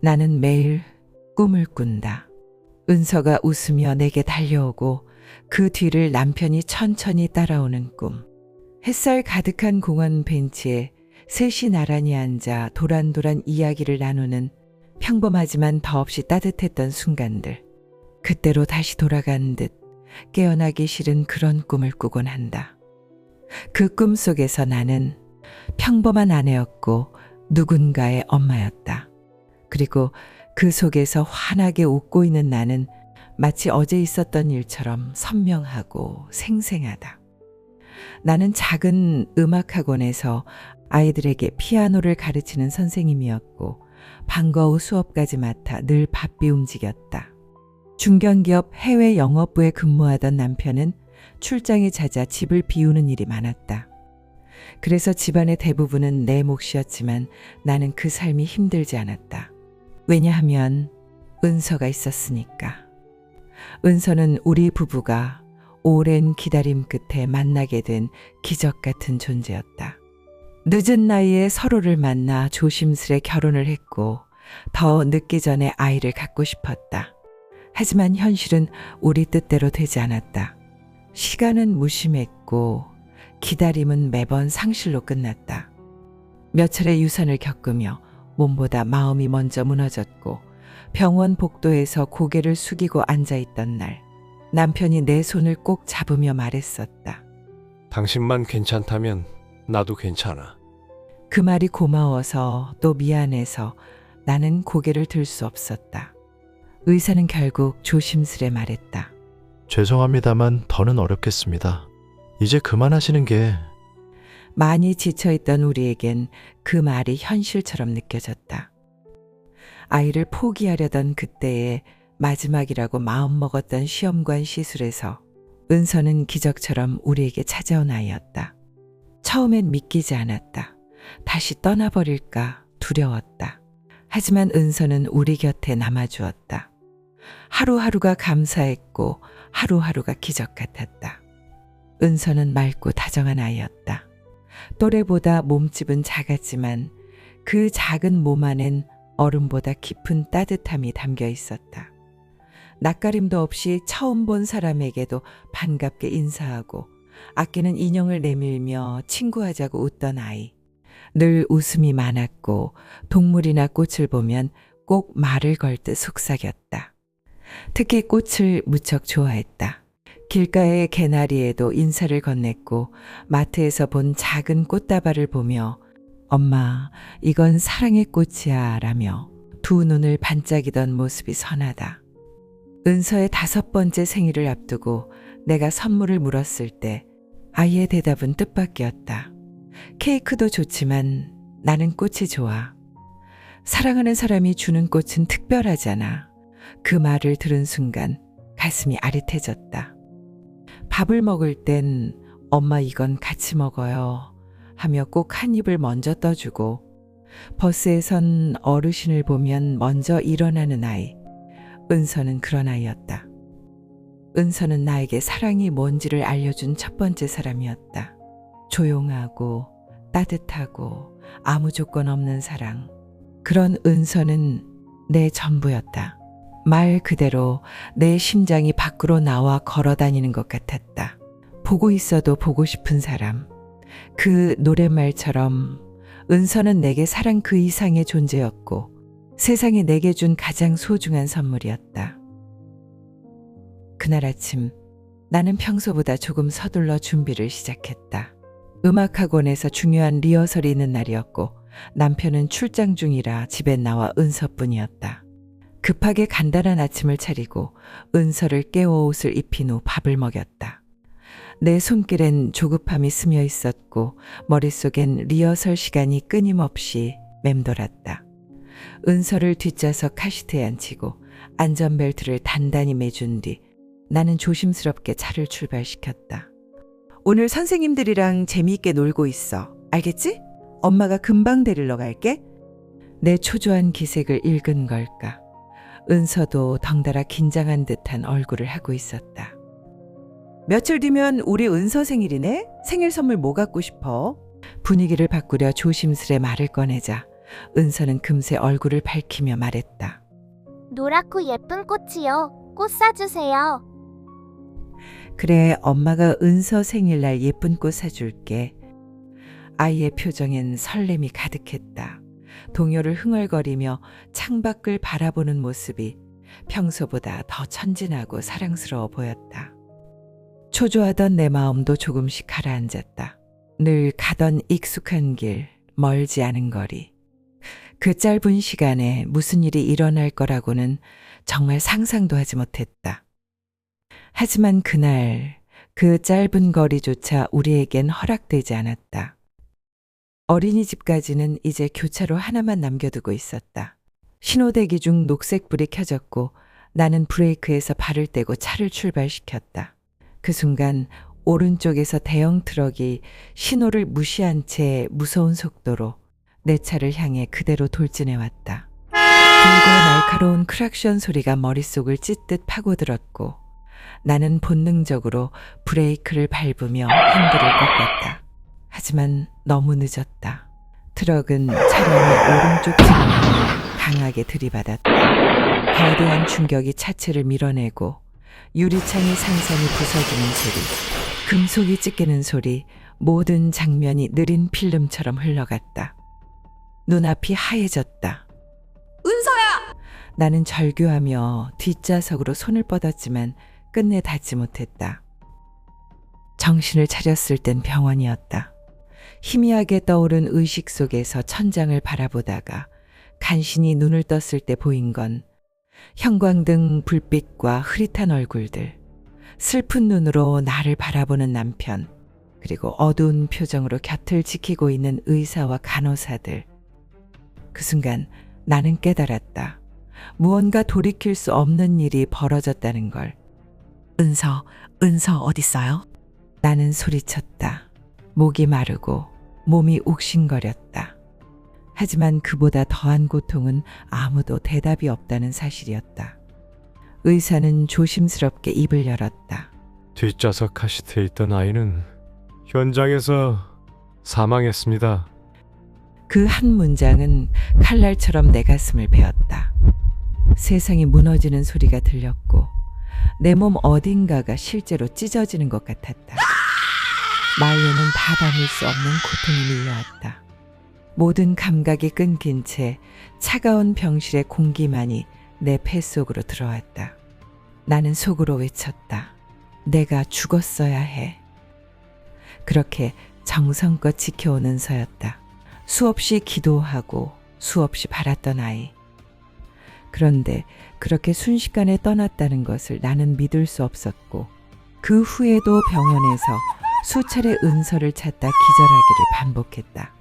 나는 매일 꿈을 꾼다. 은서가 웃으며 내게 달려오고 그 뒤를 남편이 천천히 따라오는 꿈. 햇살 가득한 공원 벤치에 셋이 나란히 앉아 도란도란 이야기를 나누는 평범하지만 더없이 따뜻했던 순간들. 그때로 다시 돌아간 듯 깨어나기 싫은 그런 꿈을 꾸곤 한다. 그 꿈 속에서 나는 평범한 아내였고 누군가의 엄마였다. 그리고 그 속에서 환하게 웃고 있는 나는 마치 어제 있었던 일처럼 선명하고 생생하다. 나는 작은 음악학원에서 아이들에게 피아노를 가르치는 선생님이었고 방과후 수업까지 맡아 늘 바삐 움직였다. 중견기업 해외 영업부에 근무하던 남편은 출장이 잦아 집을 비우는 일이 많았다. 그래서 집안의 대부분은 내 몫이었지만 나는 그 삶이 힘들지 않았다. 왜냐하면 은서가 있었으니까. 은서는 우리 부부가 오랜 기다림 끝에 만나게 된 기적 같은 존재였다. 늦은 나이에 서로를 만나 조심스레 결혼을 했고 더 늦기 전에 아이를 갖고 싶었다. 하지만 현실은 우리 뜻대로 되지 않았다. 시간은 무심했고 기다림은 매번 상실로 끝났다. 몇 차례 유산을 겪으며 몸보다 마음이 먼저 무너졌고 병원 복도에서 고개를 숙이고 앉아있던 날 남편이 내 손을 꼭 잡으며 말했었다. 당신만 괜찮다면 나도 괜찮아. 그 말이 고마워서 또 미안해서 나는 고개를 들 수 없었다. 의사는 결국 조심스레 말했다. 죄송합니다만 더는 어렵겠습니다. 이제 그만하시는 게. 많이 지쳐있던 우리에겐 그 말이 현실처럼 느껴졌다. 아이를 포기하려던 그때의 마지막이라고 마음먹었던 시험관 시술에서 은서는 기적처럼 우리에게 찾아온 아이였다. 처음엔 믿기지 않았다. 다시 떠나버릴까 두려웠다. 하지만 은서는 우리 곁에 남아주었다. 하루하루가 감사했고 하루하루가 기적 같았다. 은서는 맑고 다정한 아이였다. 또래보다 몸집은 작았지만 그 작은 몸 안엔 얼음보다 깊은 따뜻함이 담겨 있었다. 낯가림도 없이 처음 본 사람에게도 반갑게 인사하고 아끼는 인형을 내밀며 친구하자고 웃던 아이. 늘 웃음이 많았고 동물이나 꽃을 보면 꼭 말을 걸 듯 속삭였다. 특히 꽃을 무척 좋아했다. 길가의 개나리에도 인사를 건넸고 마트에서 본 작은 꽃다발을 보며 엄마, 이건 사랑의 꽃이야 라며 두 눈을 반짝이던 모습이 선하다. 은서의 5번째 생일을 앞두고 내가 선물을 물었을 때 아이의 대답은 뜻밖이었다. 케이크도 좋지만 나는 꽃이 좋아. 사랑하는 사람이 주는 꽃은 특별하잖아. 그 말을 들은 순간 가슴이 아릿해졌다. 밥을 먹을 땐 엄마 이건 같이 먹어요 하며 꼭 한 입을 먼저 떠주고 버스에선 어르신을 보면 먼저 일어나는 아이. 은서는 그런 아이였다. 은서는 나에게 사랑이 뭔지를 알려준 첫 번째 사람이었다. 조용하고 따뜻하고 아무 조건 없는 사랑. 그런 은서는 내 전부였다. 말 그대로 내 심장이 밖으로 나와 걸어 다니는 것 같았다. 보고 있어도 보고 싶은 사람. 그 노랫말처럼 은서는 내게 사랑 그 이상의 존재였고 세상이 내게 준 가장 소중한 선물이었다. 그날 아침 나는 평소보다 조금 서둘러 준비를 시작했다. 음악학원에서 중요한 리허설이 있는 날이었고 남편은 출장 중이라 집에 나와 은서뿐이었다. 급하게 간단한 아침을 차리고 은서를 깨워 옷을 입힌 후 밥을 먹였다. 내 손길엔 조급함이 스며 있었고 머릿속엔 리허설 시간이 끊임없이 맴돌았다. 은서를 뒷좌석 카시트에 앉히고 안전벨트를 단단히 매준 뒤 나는 조심스럽게 차를 출발시켰다. 오늘 선생님들이랑 재미있게 놀고 있어. 알겠지? 엄마가 금방 데리러 갈게. 내 초조한 기색을 읽은 걸까? 은서도 덩달아 긴장한 듯한 얼굴을 하고 있었다. 며칠 뒤면 우리 은서 생일이네? 생일 선물 뭐 갖고 싶어? 분위기를 바꾸려 조심스레 말을 꺼내자 은서는 금세 얼굴을 밝히며 말했다. 노랗고 예쁜 꽃이요. 꽃 사주세요. 그래, 엄마가 은서 생일날 예쁜 꽃 사줄게. 아이의 표정엔 설렘이 가득했다. 동요를 흥얼거리며 창밖을 바라보는 모습이 평소보다 더 천진하고 사랑스러워 보였다. 초조하던 내 마음도 조금씩 가라앉았다. 늘 가던 익숙한 길, 멀지 않은 거리. 그 짧은 시간에 무슨 일이 일어날 거라고는 정말 상상도 하지 못했다. 하지만 그날 그 짧은 거리조차 우리에겐 허락되지 않았다. 어린이집까지는 이제 교차로 하나만 남겨두고 있었다. 신호대기 중 녹색불이 켜졌고 나는 브레이크에서 발을 떼고 차를 출발시켰다. 그 순간 오른쪽에서 대형 트럭이 신호를 무시한 채 무서운 속도로 내 차를 향해 그대로 돌진해 왔다. 길고 날카로운 크락션 소리가 머릿속을 찢듯 파고들었고 나는 본능적으로 브레이크를 밟으며 핸들을 꺾었다. 하지만 너무 늦었다. 트럭은 차량의 오른쪽 측면을 강하게 들이받았다. 거대한 충격이 차체를 밀어내고 유리창의 상상이 부서지는 소리, 금속이 찢기는 소리, 모든 장면이 느린 필름처럼 흘러갔다. 눈앞이 하얘졌다. 은서야! 나는 절규하며 뒷좌석으로 손을 뻗었지만 끝내 닿지 못했다. 정신을 차렸을 땐 병원이었다. 희미하게 떠오른 의식 속에서 천장을 바라보다가 간신히 눈을 떴을 때 보인 건 형광등 불빛과 흐릿한 얼굴들, 슬픈 눈으로 나를 바라보는 남편, 그리고 어두운 표정으로 곁을 지키고 있는 의사와 간호사들. 그 순간 나는 깨달았다. 무언가 돌이킬 수 없는 일이 벌어졌다는 걸. 은서 어딨어요? 나는 소리쳤다. 목이 마르고 몸이 욱신거렸다. 하지만 그보다 더한 고통은 아무도 대답이 없다는 사실이었다. 의사는 조심스럽게 입을 열었다. 뒷좌석 카시트에 있던 아이는 현장에서 사망했습니다. 그 한 문장은 칼날처럼 내 가슴을 베었다. 세상이 무너지는 소리가 들렸고 내 몸 어딘가가 실제로 찢어지는 것 같았다. 마이에는 다 담을 수 없는 고통이 밀려왔다. 모든 감각이 끊긴 채 차가운 병실의 공기만이 내 폐속으로 들어왔다. 나는 속으로 외쳤다. 내가 죽었어야 해. 그렇게 정성껏 지켜오는 서였다. 수없이 기도하고 수없이 바랐던 아이. 그런데 그렇게 순식간에 떠났다는 것을 나는 믿을 수 없었고 그 후에도 병원에서 수차례 은서를 찾다 기절하기를 반복했다.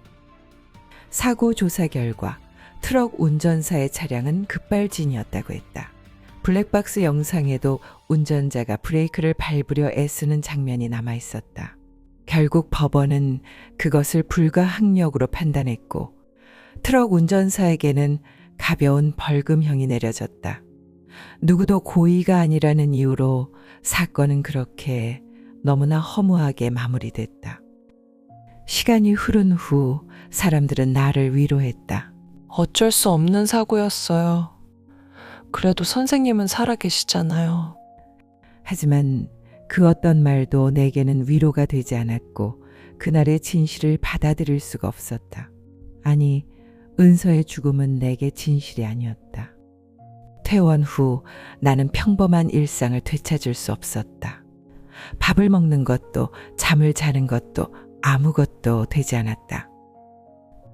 사고 조사 결과 트럭 운전사의 차량은 급발진이었다고 했다. 블랙박스 영상에도 운전자가 브레이크를 밟으려 애쓰는 장면이 남아 있었다. 결국 법원은 그것을 불가항력으로 판단했고 트럭 운전사에게는 가벼운 벌금형이 내려졌다. 누구도 고의가 아니라는 이유로 사건은 그렇게 너무나 허무하게 마무리됐다. 시간이 흐른 후 사람들은 나를 위로했다. 어쩔 수 없는 사고였어요. 그래도 선생님은 살아계시잖아요. 하지만 그 어떤 말도 내게는 위로가 되지 않았고 그날의 진실을 받아들일 수가 없었다. 아니, 은서의 죽음은 내게 진실이 아니었다. 퇴원 후 나는 평범한 일상을 되찾을 수 없었다. 밥을 먹는 것도 잠을 자는 것도 아무것도 되지 않았다.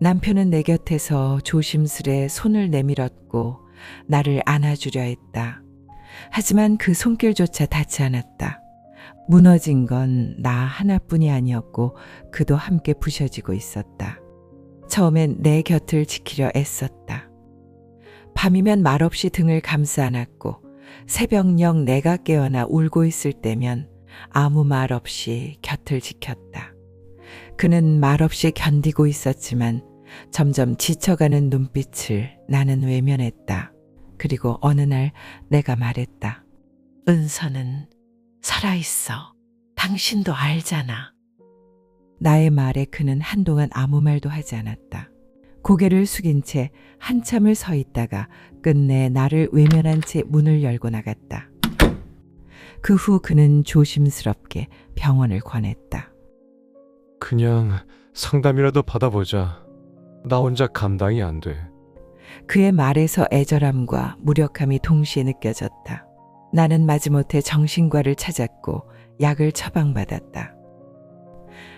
남편은 내 곁에서 조심스레 손을 내밀었고 나를 안아주려 했다. 하지만 그 손길조차 닿지 않았다. 무너진 건 나 하나뿐이 아니었고 그도 함께 부셔지고 있었다. 처음엔 내 곁을 지키려 애썼다. 밤이면 말없이 등을 감싸 안았고 새벽녘 내가 깨어나 울고 있을 때면 아무 말 없이 곁을 지켰다. 그는 말없이 견디고 있었지만 점점 지쳐가는 눈빛을 나는 외면했다. 그리고 어느 날 내가 말했다. 은서는 살아있어. 당신도 알잖아. 나의 말에 그는 한동안 아무 말도 하지 않았다. 고개를 숙인 채 한참을 서 있다가 끝내 나를 외면한 채 문을 열고 나갔다. 그 후 그는 조심스럽게 병원을 권했다. 그냥 상담이라도 받아보자. 나 혼자 감당이 안 돼. 그의 말에서 애절함과 무력함이 동시에 느껴졌다. 나는 마지못해 정신과를 찾았고 약을 처방받았다.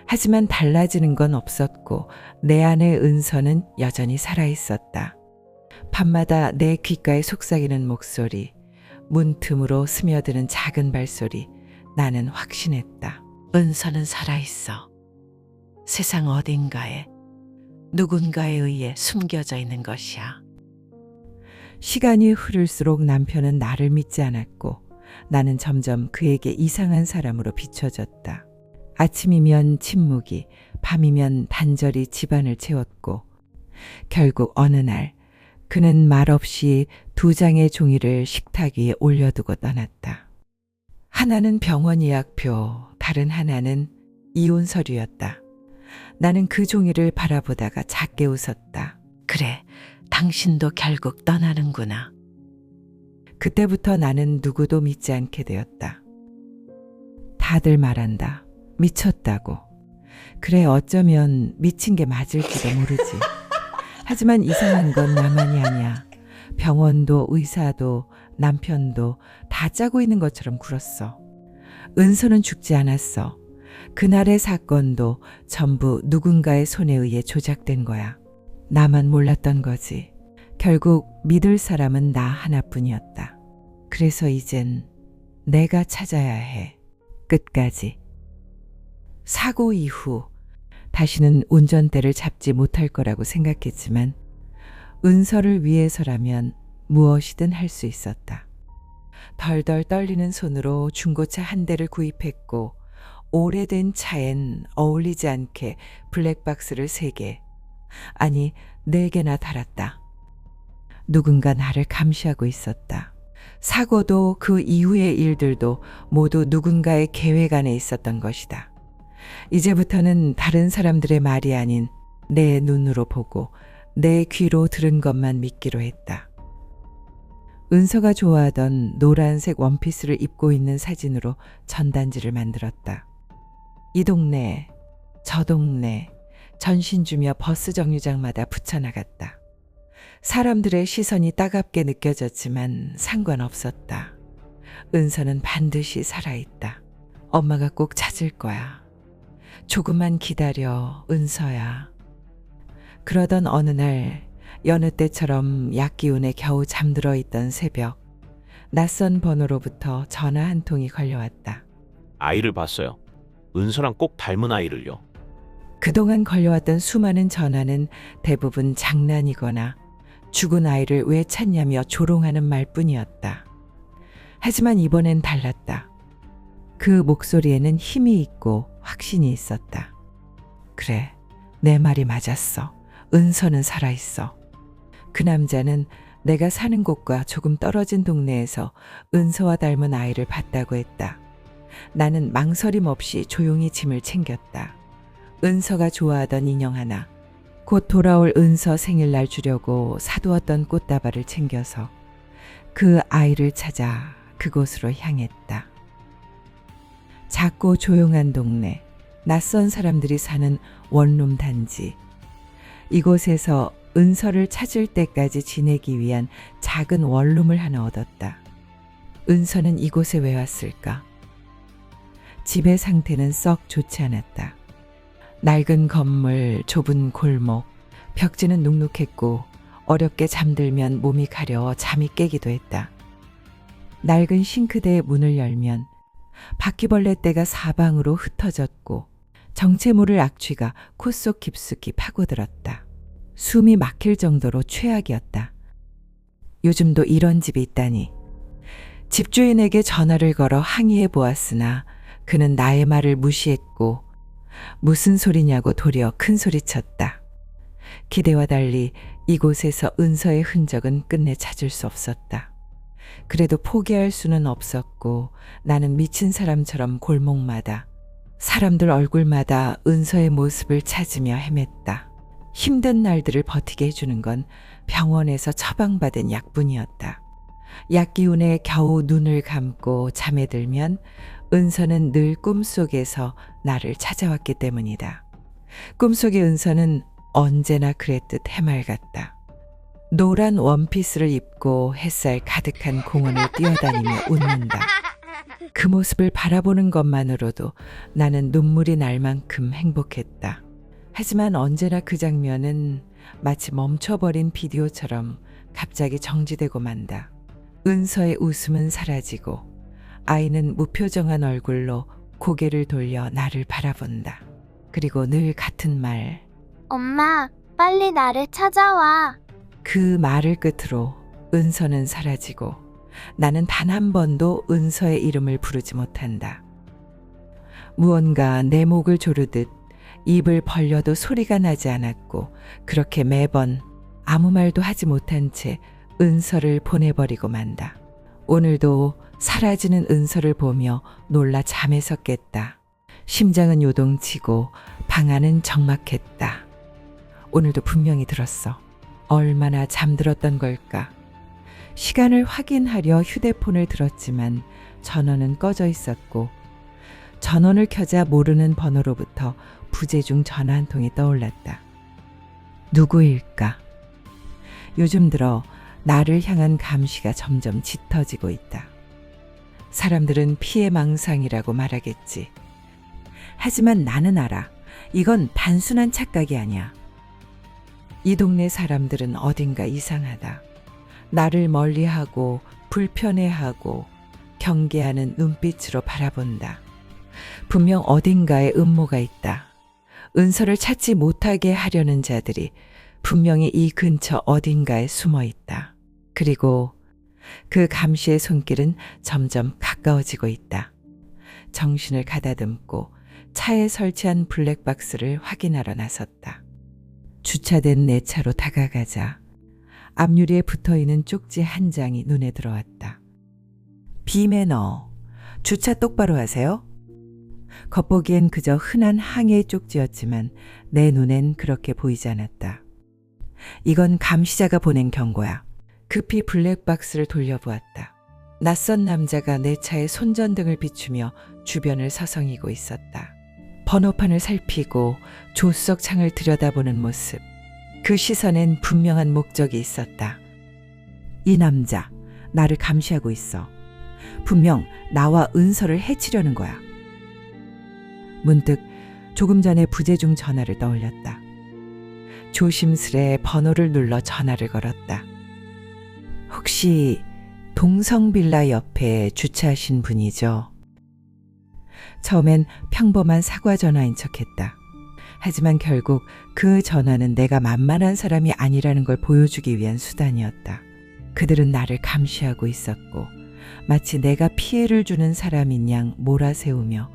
하지만 달라지는 건 없었고 내 안의 은서는 여전히 살아있었다. 밤마다 내 귓가에 속삭이는 목소리, 문틈으로 스며드는 작은 발소리, 나는 확신했다. 은서는 살아있어. 세상 어딘가에 누군가에 의해 숨겨져 있는 것이야. 시간이 흐를수록 남편은 나를 믿지 않았고 나는 점점 그에게 이상한 사람으로 비춰졌다. 아침이면 침묵이, 밤이면 단절이 집안을 채웠고 결국 어느 날 그는 말없이 2장의 종이를 식탁 위에 올려두고 떠났다. 하나는 병원 예약표, 다른 하나는 이혼 서류였다. 나는 그 종이를 바라보다가 작게 웃었다. 그래, 당신도 결국 떠나는구나. 그때부터 나는 누구도 믿지 않게 되었다. 다들 말한다. 미쳤다고. 그래, 어쩌면 미친 게 맞을지도 모르지. 하지만 이상한 건 나만이 아니야. 병원도 의사도 남편도 다 짜고 있는 것처럼 굴었어. 은서는 죽지 않았어. 그날의 사건도 전부 누군가의 손에 의해 조작된 거야. 나만 몰랐던 거지. 결국 믿을 사람은 나 하나뿐이었다. 그래서 이젠 내가 찾아야 해. 끝까지. 사고 이후 다시는 운전대를 잡지 못할 거라고 생각했지만 은서를 위해서라면 무엇이든 할 수 있었다. 덜덜 떨리는 손으로 중고차 한 대를 구입했고 오래된 차엔 어울리지 않게 블랙박스를 3개, 아니 4개나 달았다. 누군가 나를 감시하고 있었다. 사고도 그 이후의 일들도 모두 누군가의 계획 안에 있었던 것이다. 이제부터는 다른 사람들의 말이 아닌 내 눈으로 보고 내 귀로 들은 것만 믿기로 했다. 은서가 좋아하던 노란색 원피스를 입고 있는 사진으로 전단지를 만들었다. 이 동네, 저 동네, 전신 주며 버스 정류장마다 붙여나갔다. 사람들의 시선이 따갑게 느껴졌지만 상관없었다. 은서는 반드시 살아있다. 엄마가 꼭 찾을 거야. 조금만 기다려, 은서야. 그러던 어느 날 여느 때처럼 약기운에 겨우 잠들어 있던 새벽, 낯선 번호로부터 전화 한 통이 걸려왔다. 아이를 봤어요. 은서랑 꼭 닮은 아이를요. 그동안 걸려왔던 수많은 전화는 대부분 장난이거나 죽은 아이를 왜 찾냐며 조롱하는 말뿐이었다. 하지만 이번엔 달랐다. 그 목소리에는 힘이 있고 확신이 있었다. 그래, 내 말이 맞았어. 은서는 살아있어. 그 남자는 내가 사는 곳과 조금 떨어진 동네에서 은서와 닮은 아이를 봤다고 했다. 나는 망설임 없이 조용히 짐을 챙겼다. 은서가 좋아하던 인형 하나, 곧 돌아올 은서 생일날 주려고 사두었던 꽃다발을 챙겨서 그 아이를 찾아 그곳으로 향했다. 작고 조용한 동네, 낯선 사람들이 사는 원룸 단지. 이곳에서 은서를 찾을 때까지 지내기 위한 작은 원룸을 하나 얻었다. 은서는 이곳에 왜 왔을까? 집의 상태는 썩 좋지 않았다. 낡은 건물, 좁은 골목, 벽지는 눅눅했고 어렵게 잠들면 몸이 가려워 잠이 깨기도 했다. 낡은 싱크대의 문을 열면 바퀴벌레 떼가 사방으로 흩어졌고 정체모를 악취가 코 속 깊숙이 파고들었다. 숨이 막힐 정도로 최악이었다. 요즘도 이런 집이 있다니. 집주인에게 전화를 걸어 항의해 보았으나 그는 나의 말을 무시했고 무슨 소리냐고 도리어 큰 소리쳤다. 기대와 달리 이곳에서 은서의 흔적은 끝내 찾을 수 없었다. 그래도 포기할 수는 없었고 나는 미친 사람처럼 골목마다 사람들 얼굴마다 은서의 모습을 찾으며 헤맸다. 힘든 날들을 버티게 해주는 건 병원에서 처방받은 약뿐이었다. 약 기운에 겨우 눈을 감고 잠에 들면 은서는 늘 꿈속에서 나를 찾아왔기 때문이다. 꿈속의 은서는 언제나 그랬듯 해맑았다. 노란 원피스를 입고 햇살 가득한 공원을 뛰어다니며 웃는다. 그 모습을 바라보는 것만으로도 나는 눈물이 날 만큼 행복했다. 하지만 언제나 그 장면은 마치 멈춰버린 비디오처럼 갑자기 정지되고 만다. 은서의 웃음은 사라지고 아이는 무표정한 얼굴로 고개를 돌려 나를 바라본다. 그리고 늘 같은 말. 엄마, 빨리 나를 찾아와. 그 말을 끝으로 은서는 사라지고 나는 단 한 번도 은서의 이름을 부르지 못한다. 무언가 내 목을 조르듯 입을 벌려도 소리가 나지 않았고 그렇게 매번 아무 말도 하지 못한 채 은서를 보내버리고 만다. 오늘도 사라지는 은서를 보며 놀라 잠에서 깼다. 심장은 요동치고 방 안은 적막했다. 오늘도 분명히 들었어. 얼마나 잠들었던 걸까. 시간을 확인하려 휴대폰을 들었지만 전원은 꺼져 있었고 전원을 켜자 모르는 번호로부터 부재중 전화 한 통이 떠올랐다. 누구일까? 요즘 들어 나를 향한 감시가 점점 짙어지고 있다. 사람들은 피해망상이라고 말하겠지. 하지만 나는 알아. 이건 단순한 착각이 아니야. 이 동네 사람들은 어딘가 이상하다. 나를 멀리하고 불편해하고 경계하는 눈빛으로 바라본다. 분명 어딘가에 음모가 있다. 은서를 찾지 못하게 하려는 자들이 분명히 이 근처 어딘가에 숨어 있다. 그리고 그 감시의 손길은 점점 가까워지고 있다. 정신을 가다듬고 차에 설치한 블랙박스를 확인하러 나섰다. 주차된 내 차로 다가가자 앞유리에 붙어있는 쪽지 한 장이 눈에 들어왔다. 비매너, 주차 똑바로 하세요. 겉보기엔 그저 흔한 항해의 쪽지였지만 내 눈엔 그렇게 보이지 않았다. 이건 감시자가 보낸 경고야. 급히 블랙박스를 돌려보았다. 낯선 남자가 내 차의 손전등을 비추며 주변을 서성이고 있었다. 번호판을 살피고 조수석 창을 들여다보는 모습. 그 시선엔 분명한 목적이 있었다. 이 남자, 나를 감시하고 있어. 분명 나와 은서를 해치려는 거야. 문득 조금 전에 부재중 전화를 떠올렸다. 조심스레 번호를 눌러 전화를 걸었다. 혹시 동성빌라 옆에 주차하신 분이죠? 처음엔 평범한 사과 전화인 척했다. 하지만 결국 그 전화는 내가 만만한 사람이 아니라는 걸 보여주기 위한 수단이었다. 그들은 나를 감시하고 있었고 마치 내가 피해를 주는 사람인 양 몰아세우며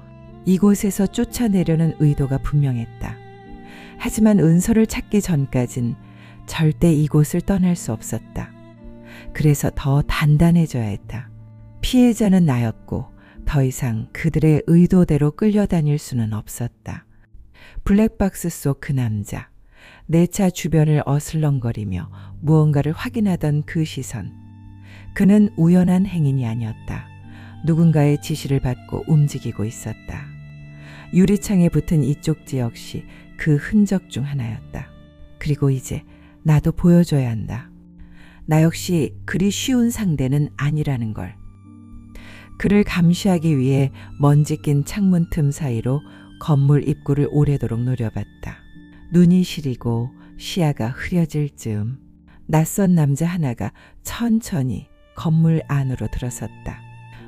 이곳에서 쫓아내려는 의도가 분명했다. 하지만 은서를 찾기 전까진 절대 이곳을 떠날 수 없었다. 그래서 더 단단해져야 했다. 피해자는 나였고 더 이상 그들의 의도대로 끌려다닐 수는 없었다. 블랙박스 속 그 남자, 내 차 주변을 어슬렁거리며 무언가를 확인하던 그 시선. 그는 우연한 행인이 아니었다. 누군가의 지시를 받고 움직이고 있었다. 유리창에 붙은 이 쪽지 역시 그 흔적 중 하나였다. 그리고 이제 나도 보여줘야 한다. 나 역시 그리 쉬운 상대는 아니라는 걸. 그를 감시하기 위해 먼지 낀 창문 틈 사이로 건물 입구를 오래도록 노려봤다. 눈이 시리고 시야가 흐려질 즈음 낯선 남자 하나가 천천히 건물 안으로 들어섰다.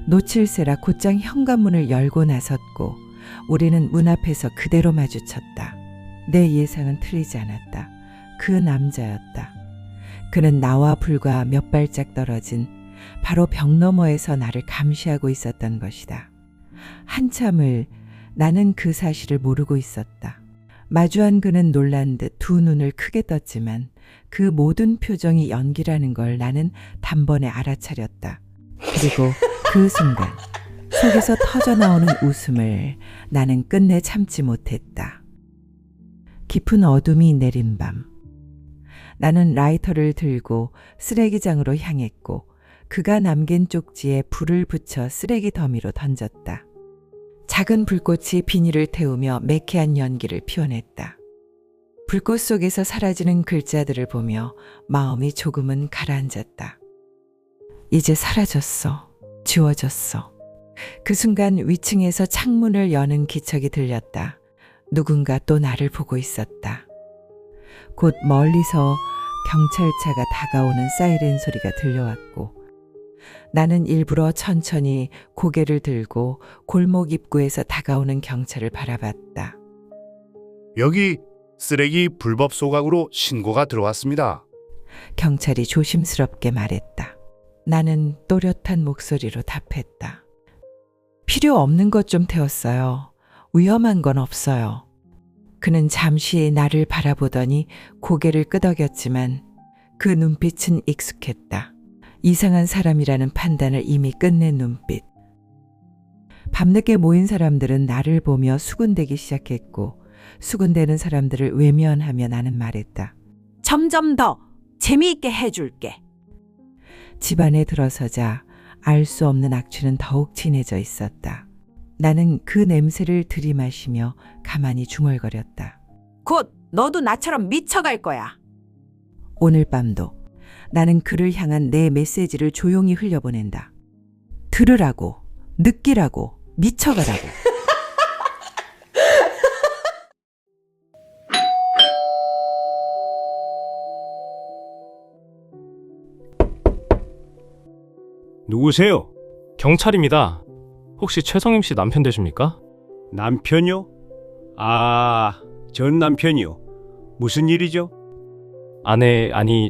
놓칠세라 곧장 현관문을 열고 나섰고 우리는 문 앞에서 그대로 마주쳤다. 내 예상은 틀리지 않았다. 그 남자였다. 그는 나와 불과 몇 발짝 떨어진 바로 벽 너머에서 나를 감시하고 있었던 것이다. 한참을 나는 그 사실을 모르고 있었다. 마주한 그는 놀란 듯 두 눈을 크게 떴지만 그 모든 표정이 연기라는 걸 나는 단번에 알아차렸다. 그리고 그 순간 속에서 터져나오는 웃음을 나는 끝내 참지 못했다. 깊은 어둠이 내린 밤. 나는 라이터를 들고 쓰레기장으로 향했고 그가 남긴 쪽지에 불을 붙여 쓰레기 더미로 던졌다. 작은 불꽃이 비닐을 태우며 매캐한 연기를 피워냈다. 불꽃 속에서 사라지는 글자들을 보며 마음이 조금은 가라앉았다. 이제 사라졌어. 지워졌어. 그 순간 위층에서 창문을 여는 기척이 들렸다. 누군가 또 나를 보고 있었다. 곧 멀리서 경찰차가 다가오는 사이렌 소리가 들려왔고 나는 일부러 천천히 고개를 들고 골목 입구에서 다가오는 경찰을 바라봤다. 여기 쓰레기 불법 소각으로 신고가 들어왔습니다. 경찰이 조심스럽게 말했다. 나는 또렷한 목소리로 답했다. 필요 없는 것 좀 태웠어요. 위험한 건 없어요. 그는 잠시 나를 바라보더니 고개를 끄덕였지만 그 눈빛은 익숙했다. 이상한 사람이라는 판단을 이미 끝낸 눈빛. 밤늦게 모인 사람들은 나를 보며 수군대기 시작했고 수군대는 사람들을 외면하며 나는 말했다. 점점 더 재미있게 해줄게. 집 안에 들어서자 알 수 없는 악취는 더욱 진해져 있었다. 나는 그 냄새를 들이마시며 가만히 중얼거렸다. 곧 너도 나처럼 미쳐갈 거야. 오늘 밤도 나는 그를 향한 내 메시지를 조용히 흘려보낸다. 들으라고, 느끼라고, 미쳐가라고. 누구세요? 경찰입니다. 혹시 최성임 씨 남편 되십니까? 남편요? 아, 전 남편이요. 무슨 일이죠?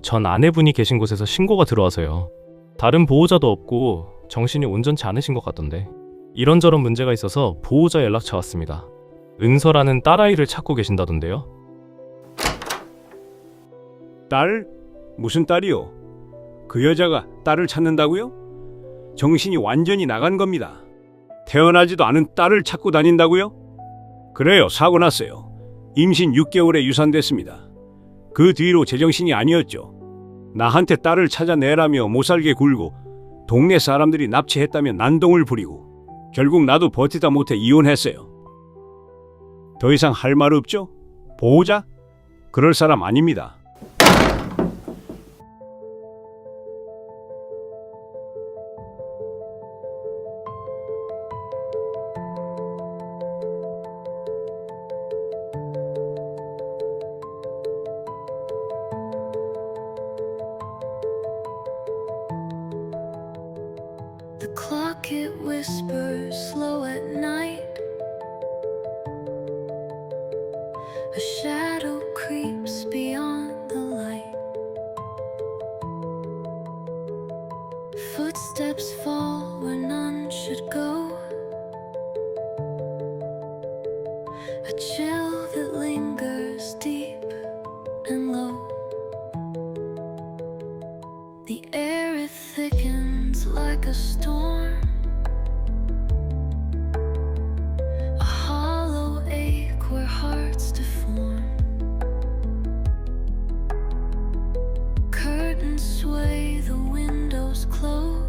전 아내분이 계신 곳에서 신고가 들어와서요. 다른 보호자도 없고 정신이 온전치 않으신 것 같던데. 이런저런 문제가 있어서 보호자 연락처 왔습니다. 은서라는 딸아이를 찾고 계신다던데요. 딸? 무슨 딸이요? 그 여자가 딸을 찾는다고요? 정신이 완전히 나간 겁니다. 태어나지도 않은 딸을 찾고 다닌다고요? 그래요, 사고 났어요. 임신 6개월에 유산됐습니다. 그 뒤로 제정신이 아니었죠. 나한테 딸을 찾아내라며 못살게 굴고 동네 사람들이 납치했다며 난동을 부리고 결국 나도 버티다 못해 이혼했어요. 더 이상 할 말 없죠? 보호자? 그럴 사람 아닙니다. The clock it whispers slow at night. A shadow creeps beyond the light. Footsteps fall where none should go. A chill that lingers deep and low. The air it thickens like a storm. A hollow ache where hearts deform. Curtains sway, the windows close.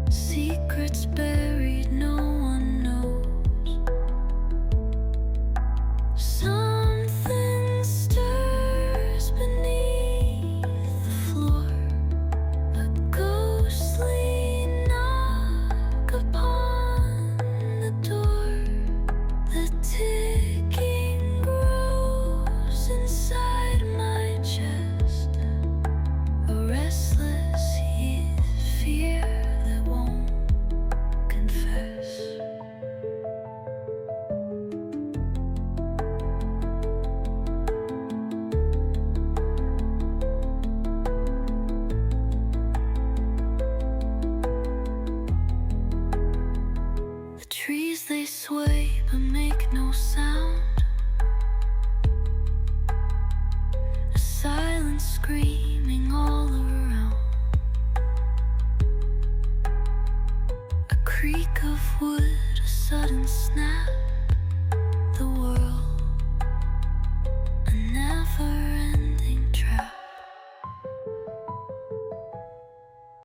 Secrets buried, no one knows. Something stirs beneath the floor. A ghostly knock upon the door. The ticking grows inside my chest. A restless fear that won't confess. The trees they sway but make no sound. A silence screaming all around. A creak of wood, a sudden